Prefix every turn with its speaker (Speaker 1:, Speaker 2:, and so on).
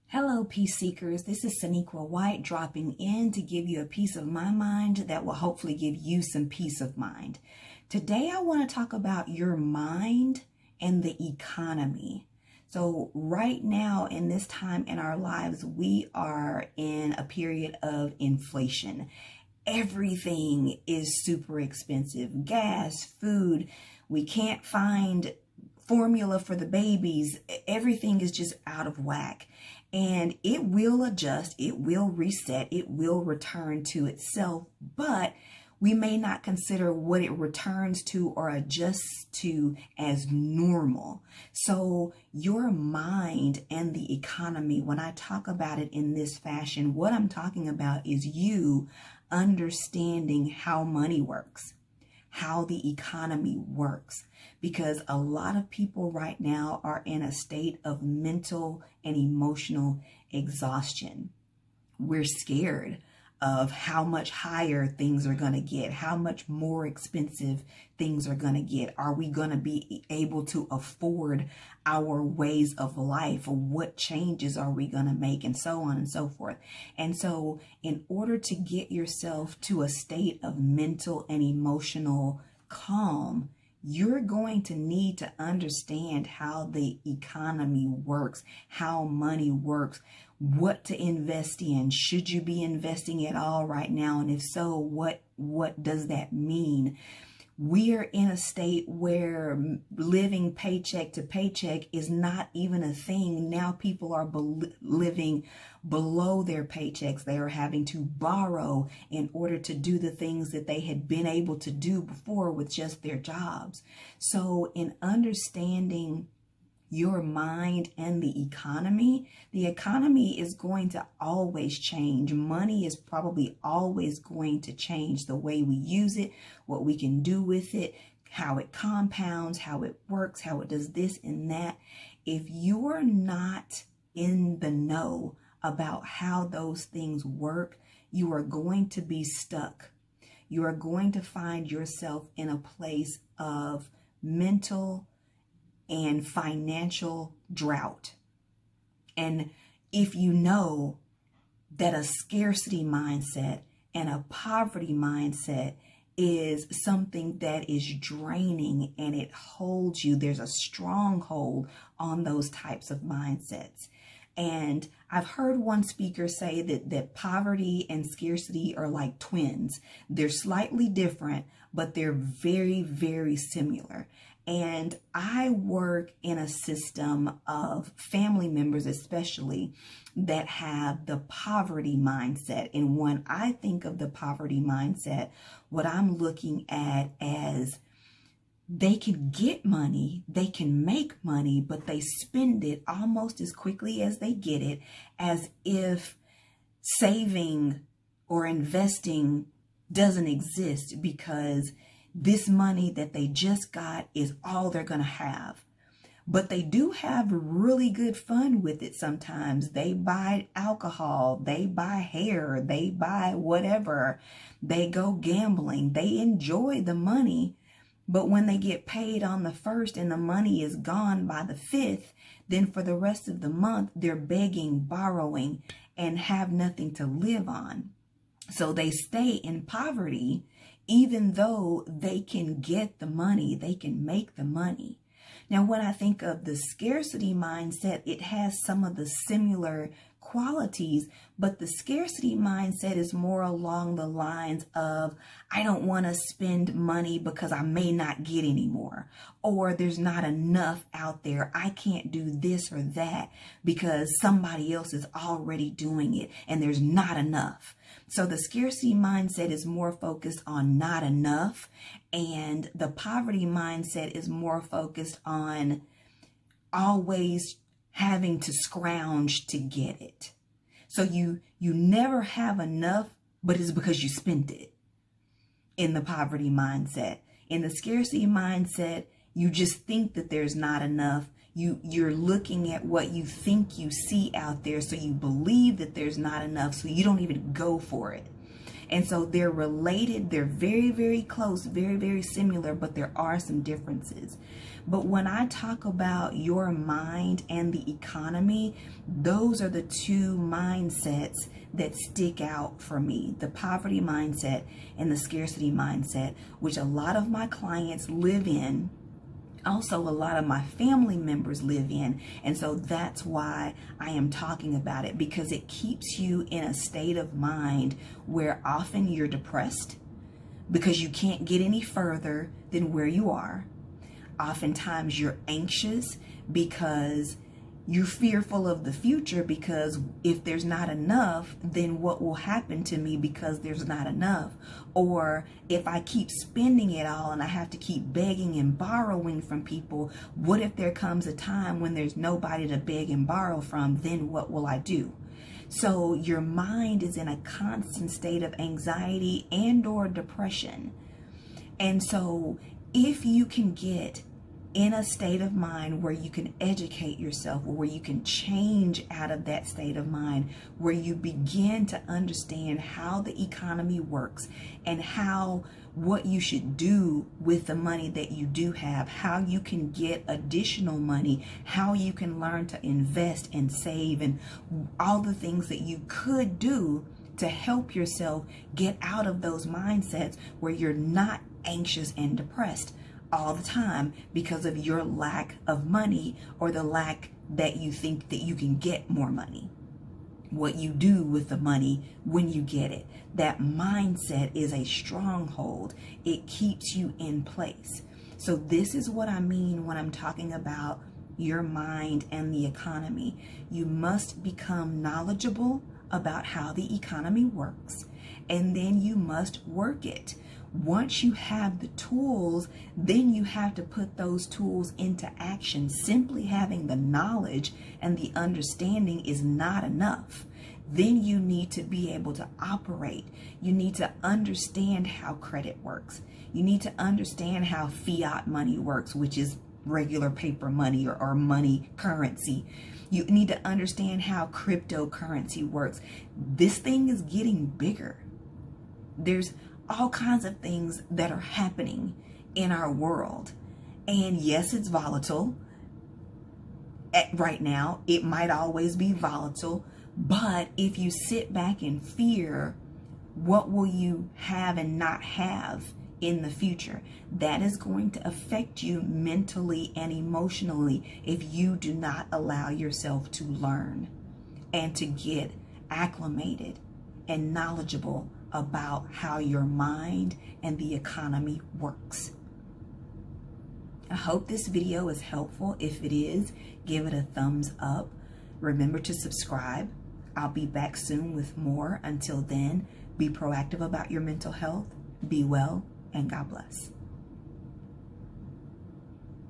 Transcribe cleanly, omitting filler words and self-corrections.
Speaker 1: Hello, peace seekers. This is Saniqua White dropping in to give you a piece of my mind that will hopefully give you some peace of mind. Today, I want to talk about your mind and the economy. So right now in this time in our lives, we are in a period of inflation. Everything is super expensive. Gas, food. We can't find formula for the babies. Everything is just out of whack. And it will adjust, it will reset, it will return to itself, but we may not consider what it returns to or adjusts to as normal. So your mind and the economy, when I talk about it in this fashion, what I'm talking about is you understanding how money works, how the economy works, because a lot of people right now are in a state of mental and emotional exhaustion. We're scared of how much higher things are going to get, how much more expensive things are going to get. Are we going to be able to afford our ways of life? What changes are we going to make? And so on and so forth. And so in order to get yourself to a state of mental and emotional calm, you're going to need to understand how the economy works, how money works, what to invest in. Should you be investing at all right now? And if so, what does that mean? We are in a state where living paycheck to paycheck is not even a thing. Now people are living below their paychecks. They are having to borrow in order to do the things that they had been able to do before with just their jobs. So in understanding your mind and the economy is going to always change. Money is probably always going to change, the way we use it, what we can do with it, how it compounds, how it works, how it does this and that. If you're not in the know about how those things work, you are going to be stuck. You are going to find yourself in a place of mental and financial drought. And if you know that a scarcity mindset and a poverty mindset is something that is draining and it holds you, there's a stronghold on those types of mindsets. And I've heard one speaker say that poverty and scarcity are like twins. They're slightly different, but they're very, very similar. And I work in a system of family members, especially, that have the poverty mindset. And when I think of the poverty mindset, what I'm looking at as they can get money, they can make money, but they spend it almost as quickly as they get it, as if saving or investing doesn't exist, because this money that they just got is all they're going to have. But they do have really good fun with it sometimes. They buy alcohol, they buy hair, they buy whatever, they go gambling, they enjoy the money. But when they get paid on the 1st and the money is gone by the 5th, then for the rest of the month, they're begging, borrowing, and have nothing to live on. So they stay in poverty, even though they can get the money, they can make the money. Now, when I think of the scarcity mindset, it has some of the similar qualities, but the scarcity mindset is more along the lines of, I don't want to spend money because I may not get any more, or there's not enough out there. I can't do this or that because somebody else is already doing it and there's not enough. So the scarcity mindset is more focused on not enough, and the poverty mindset is more focused on always having to scrounge to get it. So you never have enough, but it's because you spent it in the poverty mindset. In the scarcity mindset, you just think that there's not enough. You're looking at what you think you see out there, so you believe that there's not enough, so you don't even go for it. And so they're related. They're very, very close, very, very similar, but there are some differences. But when I talk about your mind and the economy, those are the two mindsets that stick out for me: the poverty mindset and the scarcity mindset, which a lot of my clients live in. Also, a lot of my family members live in. And so that's why I am talking about it, because it keeps you in a state of mind where often you're depressed because you can't get any further than where you are. Oftentimes you're anxious because you're fearful of the future, because if there's not enough, then what will happen to me because there's not enough? Or if I keep spending it all and I have to keep begging and borrowing from people, what if there comes a time when there's nobody to beg and borrow from? Then what will I do? So your mind is in a constant state of anxiety and or depression. And so if you can get in a state of mind where you can educate yourself, or where you can change out of that state of mind, where you begin to understand how the economy works and what you should do with the money that you do have, how you can get additional money, how you can learn to invest and save, and all the things that you could do to help yourself get out of those mindsets where you're not anxious and depressed all the time because of your lack of money, or the lack that you think that you can get more money. What you do with the money when you get it. That mindset is a stronghold. It keeps you in place. So this is what I mean when I'm talking about your mind and the economy. You must become knowledgeable about how the economy works, and then you must work it. Once you have the tools, then you have to put those tools into action. Simply having the knowledge and the understanding is not enough. Then you need to be able to operate. You need to understand how credit works. You need to understand how fiat money works, which is regular paper money or money currency. You need to understand how cryptocurrency works. This thing is getting bigger. There's all kinds of things that are happening in our world. And yes, it's volatile. Right now, it might always be volatile. But if you sit back in fear, what will you have and not have in the future? That is going to affect you mentally and emotionally if you do not allow yourself to learn and to get acclimated and knowledgeable about how your mind and the economy works. I hope this video is helpful. If it is, give it a thumbs up. Remember to subscribe. I'll be back soon with more. Until then, be proactive about your mental health. Be well, and God bless.